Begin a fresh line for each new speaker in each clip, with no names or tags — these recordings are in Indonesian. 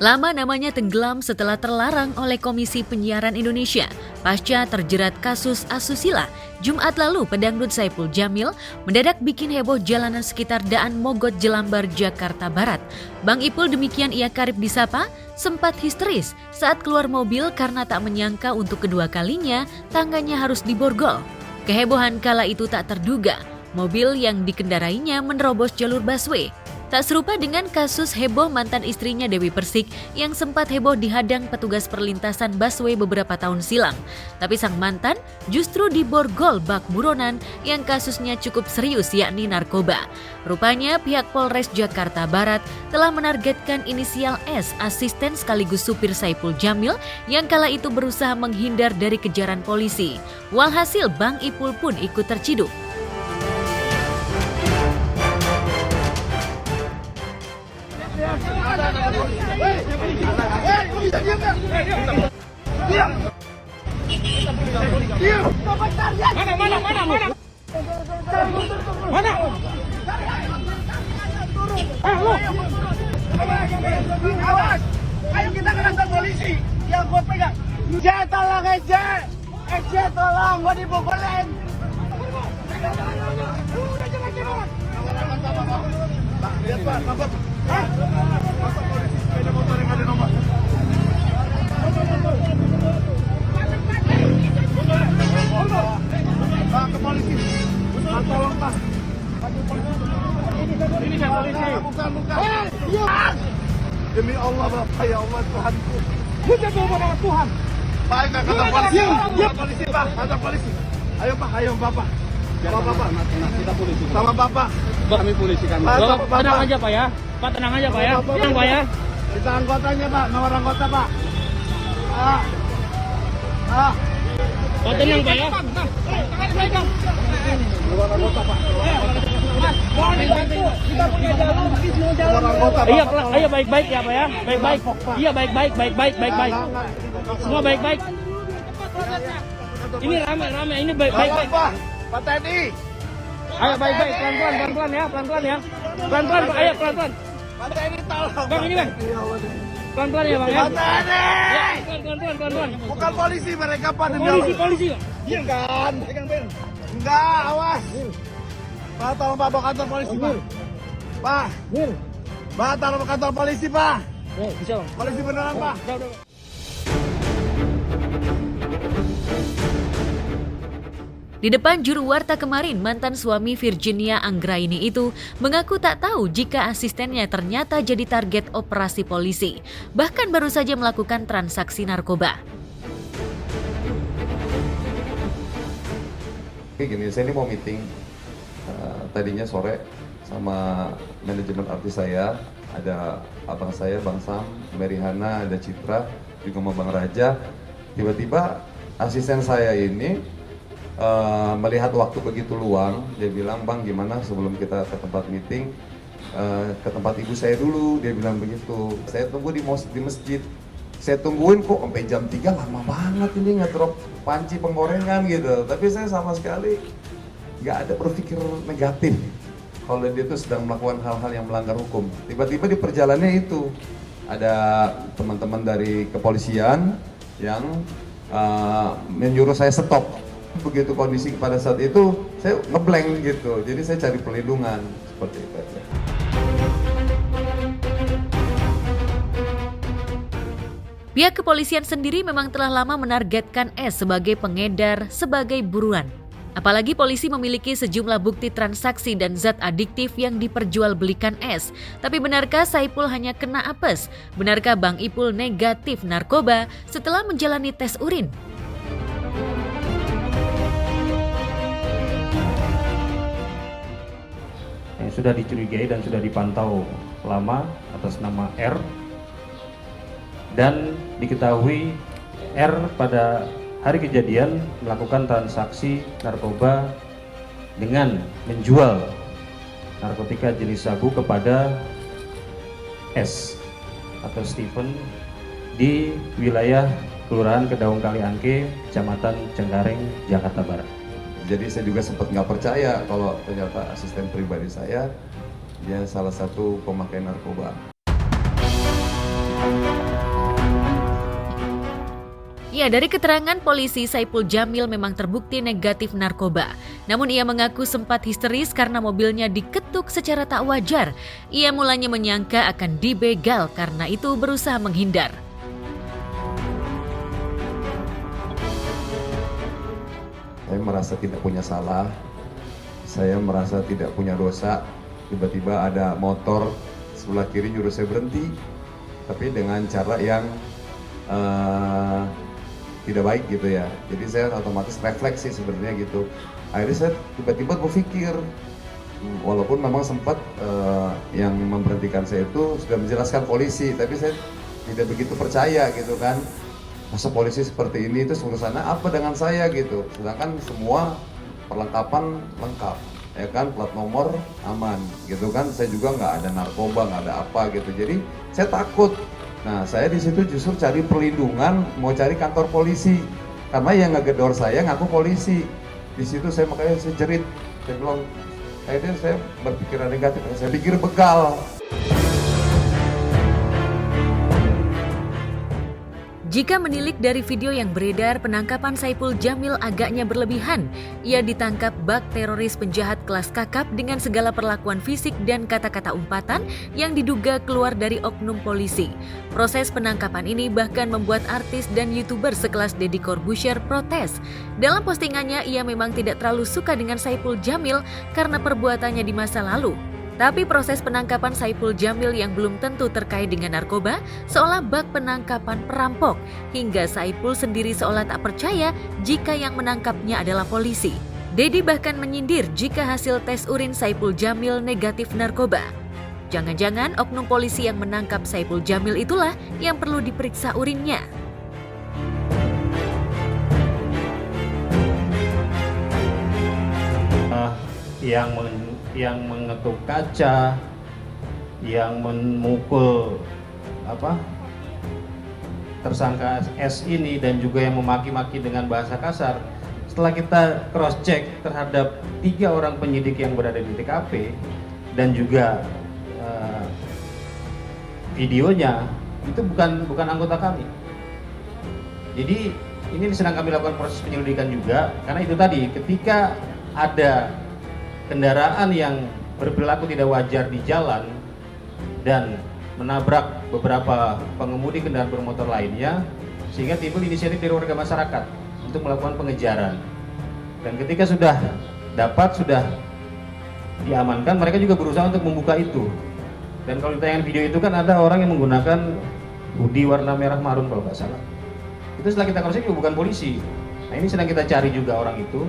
Lama namanya tenggelam setelah terlarang oleh Komisi Penyiaran Indonesia pasca terjerat kasus asusila. Jumat lalu, pedangdut Saipul Jamil mendadak bikin heboh jalanan sekitar Daan Mogot Jelambar, Jakarta Barat. Bang Ipul, demikian ia karib disapa, sempat histeris saat keluar mobil karena tak menyangka untuk kedua kalinya tangannya harus diborgol. Kehebohan kala itu tak terduga, mobil yang dikendarainya menerobos jalur busway. Tak serupa dengan kasus heboh mantan istrinya Dewi Persik yang sempat heboh dihadang petugas perlintasan busway beberapa tahun silam. Tapi sang mantan justru diborgol bak buronan yang kasusnya cukup serius, yakni narkoba. Rupanya pihak Polres Jakarta Barat telah menargetkan inisial S, asisten sekaligus supir Saipul Jamil yang kala itu berusaha menghindar dari kejaran polisi. Walhasil Bang Ipul pun ikut terciduk.
Mana? Awas! Ayo kita ke kantor polisi. Yang gua pegang. J, tolong J. J, tolong, gua dipukulin. Pak, lihat Pak, Pak. Kantor polisi, sepeda motor yang ada nomor. Pak, ke polisi. Pak, tolong Pak. Ini kan polisi. Bukan. Iya. Demi Allah Bapak, ya Allah Tuhanku. Kita bawa nama Tuhan. Pak, ke kantor polisi. Kantor polisi Pak, kantor polisi. Ayo Pak, ayo Bapak. Bapak. Kita polisi. Sama Bapak.
Kami polisi kan. Tenang aja Pak ya. Pak, tenang aja Pak ya. Tenang Pak ya.
Kita anggotanya Pak, nomor anggota Pak.
Pak, tenang Pak ya.
Nomor anggota Pak. Kita punya jalur di semua jalur.
Iya, ayo baik-baik ya Pak ya. Baik-baik. Iya baik-baik. Semua baik-baik. Ini rame, ini baik-baik.
Pak Teddy.
Ayo baik-baik, pelan-pelan ya. Pelan-pelan Pak, ayo pelan-pelan.
Pak Teddy tolong.
Bang, ini Bang. Pelan-pelan ya Bang ya.
Pak Teddy.
Ya, pelan-pelan.
Bukan polisi mereka Pak.
Polisi Pak.
Bukan. Enggak, awas. Pak, tolong Pak bawa kantor polisi Pak. Pak. Pak, tolong kantor polisi Pak.
Bisa Bang.
Polisi beneran Pak.
Udah.
Di depan juru warta kemarin, mantan suami Virginia Anggraini itu mengaku tak tahu jika asistennya ternyata jadi target operasi polisi. Bahkan baru saja melakukan transaksi narkoba.
Gini, saya ini mau meeting tadinya sore sama manajemen artis saya, ada abang saya, Bang Sam, Mary Hana, ada Citra, juga sama Bang Raja. Tiba-tiba asisten saya ini melihat waktu begitu luang, dia bilang, Bang gimana sebelum kita ke tempat meeting, ke tempat ibu saya dulu, dia bilang begitu. Saya tunggu di masjid, saya tungguin kok sampai jam 3, lama banget ini ngedrop panci penggorengan gitu. Tapi saya sama sekali nggak ada berpikir negatif kalau dia itu sedang melakukan hal-hal yang melanggar hukum. Tiba-tiba di perjalanannya itu ada teman-teman dari kepolisian yang menyuruh saya stop. Begitu kondisi pada saat itu saya ngeblank gitu, jadi saya cari perlindungan seperti itu aja.
Pihak kepolisian sendiri memang telah lama menargetkan S sebagai pengedar, sebagai buruan. Apalagi polisi memiliki sejumlah bukti transaksi dan zat adiktif yang diperjualbelikan S. Tapi benarkah Saipul hanya kena apes? Benarkah Bang Ipul negatif narkoba setelah menjalani tes urin?
Yang sudah dicurigai dan sudah dipantau lama atas nama R, dan diketahui R pada hari kejadian melakukan transaksi narkoba dengan menjual narkotika jenis sabu kepada S atau Stephen di wilayah Kelurahan Kedaung Kaliangke, Kecamatan Cengkareng, Jakarta Barat.
Jadi saya juga sempat nggak percaya kalau ternyata asisten pribadi saya dia salah satu pemakai narkoba.
Ya, dari keterangan polisi, Saipul Jamil memang terbukti negatif narkoba. Namun ia mengaku sempat histeris karena mobilnya diketuk secara tak wajar. Ia mulanya menyangka akan dibegal, karena itu berusaha menghindar.
Saya merasa tidak punya salah, saya merasa tidak punya dosa. Tiba-tiba ada motor sebelah kiri nyuruh saya berhenti, tapi dengan cara yang tidak baik gitu ya. Jadi saya otomatis refleks sih sebenarnya gitu. Akhirnya saya tiba-tiba berpikir, walaupun memang sempat yang memberhentikan saya itu sudah menjelaskan polisi, tapi saya tidak begitu percaya gitu kan. Masa polisi seperti ini, itu urusannya apa dengan saya gitu. Sedangkan semua perlengkapan lengkap, ya kan, plat nomor aman gitu kan. Saya juga nggak ada narkoba, nggak ada apa gitu. Jadi saya takut. Nah, saya di situ justru cari perlindungan, mau cari kantor polisi. Karena yang ngegedor saya ngaku polisi. Di situ saya makanya saya jerit. Saya bilang, akhirnya saya berpikiran negatif. Saya pikir begal.
Jika menilik dari video yang beredar, penangkapan Saipul Jamil agaknya berlebihan. Ia ditangkap bak teroris penjahat kelas kakap dengan segala perlakuan fisik dan kata-kata umpatan yang diduga keluar dari oknum polisi. Proses penangkapan ini bahkan membuat artis dan YouTuber sekelas Deddy Corbuzier protes. Dalam postingannya, ia memang tidak terlalu suka dengan Saipul Jamil karena perbuatannya di masa lalu. Tapi proses penangkapan Saipul Jamil yang belum tentu terkait dengan narkoba seolah bak penangkapan perampok, hingga Saipul sendiri seolah tak percaya jika yang menangkapnya adalah polisi. Deddy bahkan menyindir jika hasil tes urin Saipul Jamil negatif narkoba. Jangan-jangan oknum polisi yang menangkap Saipul Jamil itulah yang perlu diperiksa urinnya.
Yang mengetuk kaca, yang memukul tersangka S ini, dan juga yang memaki-maki dengan bahasa kasar. Setelah kita cross check terhadap 3 orang penyidik yang berada di TKP dan juga videonya, itu bukan anggota kami. Jadi ini sedang kami lakukan proses penyelidikan juga, karena itu tadi ketika ada kendaraan yang berperilaku tidak wajar di jalan dan menabrak beberapa pengemudi kendaraan bermotor lainnya, sehingga timbul inisiatif dari warga masyarakat untuk melakukan pengejaran. Dan ketika sudah diamankan, mereka juga berusaha untuk membuka itu. Dan kalau ditayangkan video itu kan ada orang yang menggunakan hoodie warna merah marun kalau nggak salah. Itu setelah kita cross-check juga bukan polisi. Nah, ini sedang kita cari juga orang itu.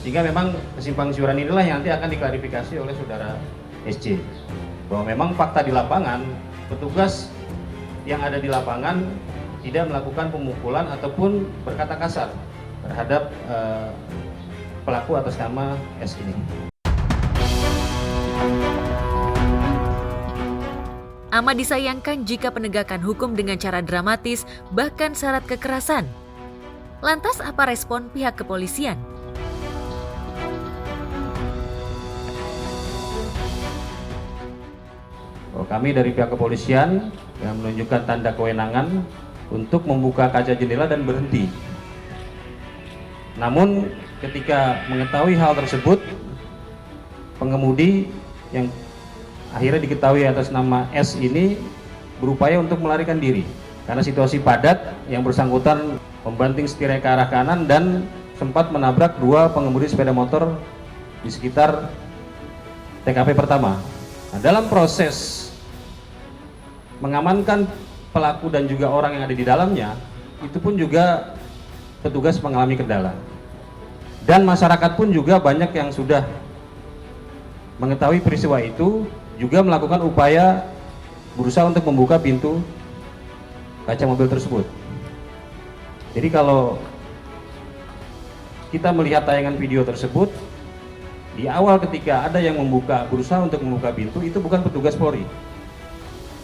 Sehingga memang kesimpang siuran inilah yang nanti akan diklarifikasi oleh saudara SC. Bahwa memang fakta di lapangan, petugas yang ada di lapangan tidak melakukan pemukulan ataupun berkata kasar terhadap pelaku atas nama S ini.
Amat disayangkan jika penegakan hukum dengan cara dramatis bahkan syarat kekerasan. Lantas apa respon pihak kepolisian?
Kami dari pihak kepolisian yang menunjukkan tanda kewenangan untuk membuka kaca jendela dan berhenti. Namun ketika mengetahui hal tersebut, pengemudi yang akhirnya diketahui atas nama S ini berupaya untuk melarikan diri karena situasi padat, yang bersangkutan membanting setirnya ke arah kanan dan sempat menabrak 2 pengemudi sepeda motor di sekitar TKP pertama. Nah, dalam proses mengamankan pelaku dan juga orang yang ada di dalamnya, itu pun juga petugas mengalami kendala. Dan masyarakat pun juga banyak yang sudah mengetahui peristiwa itu, juga melakukan upaya berusaha untuk membuka pintu kaca mobil tersebut. Jadi kalau kita melihat tayangan video tersebut, di awal ketika ada yang berusaha untuk membuka pintu, itu bukan petugas Polri,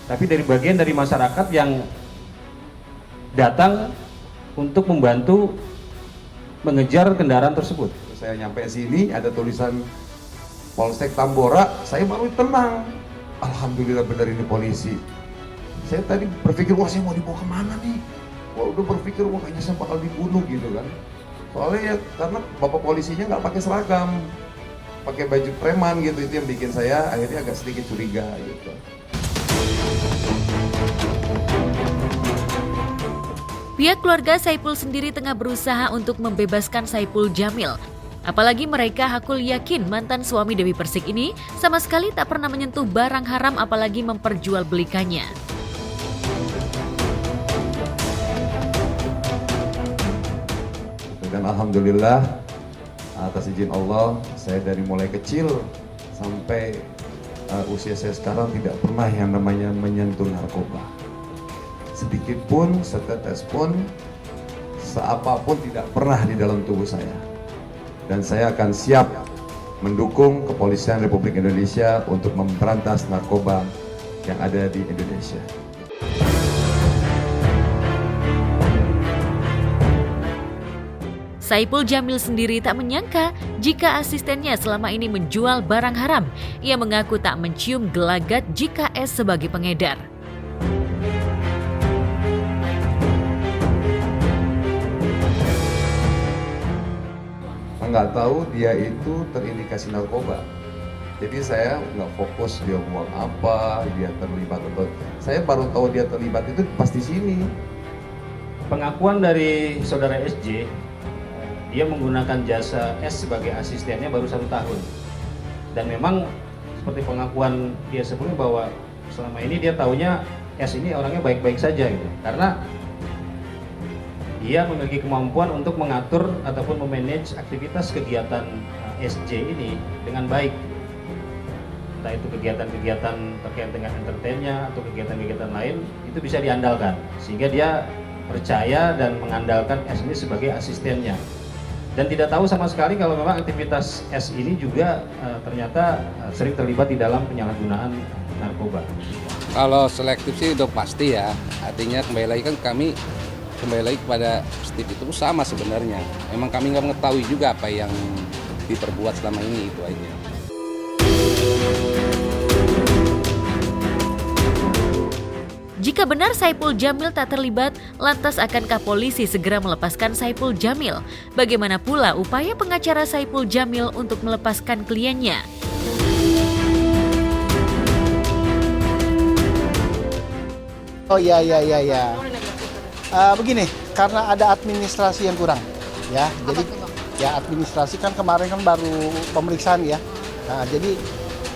tapi dari bagian dari masyarakat yang datang untuk membantu mengejar kendaraan tersebut.
Saya nyampe sini ada tulisan Polsek Tambora, saya baru tenang. Alhamdulillah benar ini polisi. Saya tadi berpikir, wah saya mau dibawa kemana nih? wah udah berpikir wah kayaknya saya bakal dibunuh gitu kan. Soalnya ya karena bapak polisinya nggak pakai seragam, pakai baju preman gitu, itu yang bikin saya akhirnya agak sedikit curiga gitu.
Pihak keluarga Saipul sendiri tengah berusaha untuk membebaskan Saipul Jamil. Apalagi mereka hakul yakin mantan suami Dewi Persik ini sama sekali tak pernah menyentuh barang haram apalagi memperjualbelikannya.
Dan alhamdulillah atas izin Allah saya dari mulai kecil sampai usia saya sekarang tidak pernah yang namanya menyentuh narkoba. Sedikit pun, setetes pun, seapapun tidak pernah di dalam tubuh saya. Dan saya akan siap mendukung Kepolisian Republik Indonesia untuk memberantas narkoba yang ada di Indonesia.
Saipul Jamil sendiri tak menyangka jika asistennya selama ini menjual barang haram. Ia mengaku tak mencium gelagat jika S sebagai pengedar.
Nggak tahu dia itu terindikasi narkoba. Jadi saya nggak fokus dia buang apa, dia terlibat atau saya baru tahu dia terlibat itu pas di sini.
Pengakuan dari saudara SJ, dia menggunakan jasa S sebagai asistennya baru 1 tahun. Dan memang seperti pengakuan dia sebelumnya bahwa selama ini dia taunya S ini orangnya baik-baik saja gitu. Karena dia memiliki kemampuan untuk mengatur ataupun memanage aktivitas kegiatan SJ ini dengan baik. Entah itu kegiatan-kegiatan terkait dengan entertainnya atau kegiatan-kegiatan lain, itu bisa diandalkan. Sehingga dia percaya dan mengandalkan S ini sebagai asistennya. Dan tidak tahu sama sekali kalau memang aktivitas S ini juga ternyata sering terlibat di dalam penyalahgunaan narkoba.
Kalau selektif sih udah pasti ya, artinya kembali lagi kan kami kembali lagi kepada Steve itu sama sebenarnya. Memang kami nggak mengetahui juga apa yang diperbuat selama ini, itu aja.
Jika benar Saipul Jamil tak terlibat, lantas akankah polisi segera melepaskan Saipul Jamil? Bagaimana pula upaya pengacara Saipul Jamil untuk melepaskan kliennya?
Oh iya. Begini, karena ada administrasi yang kurang, ya. Jadi ya administrasi kan kemarin kan baru pemeriksaan ya. Nah, jadi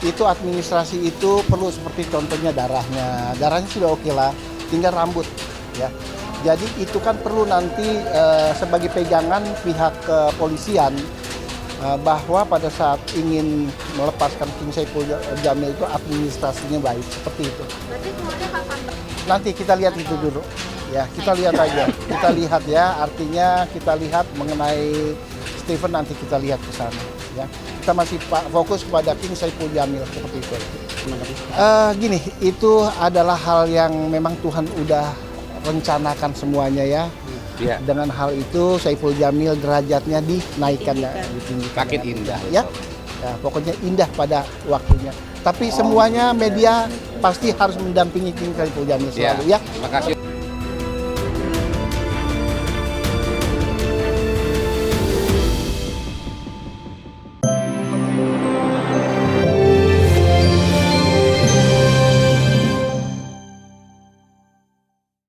itu administrasi itu perlu seperti contohnya darahnya sudah oke lah, tinggal rambut, ya. Jadi itu kan perlu nanti sebagai pegangan pihak kepolisian bahwa pada saat ingin melepaskan King Saipul Jamil itu administrasinya baik, seperti itu. Nanti kita lihat itu dulu. Ya, kita lihat aja. Kita lihat ya, artinya kita lihat mengenai Steven nanti kita lihat ke sana ya. Kita masih fokus kepada King Saipul Jamil seperti itu. Gini, itu adalah hal yang memang Tuhan udah rencanakan semuanya ya.
Ya.
Dengan hal itu Saipul Jamil derajatnya dinaikkan ya, ditinggikan.
Makin indah.
Ya. Ya, pokoknya indah pada waktunya. Tapi semuanya media pasti harus mendampingi King Saipul Jamil selalu ya.
Terima kasih.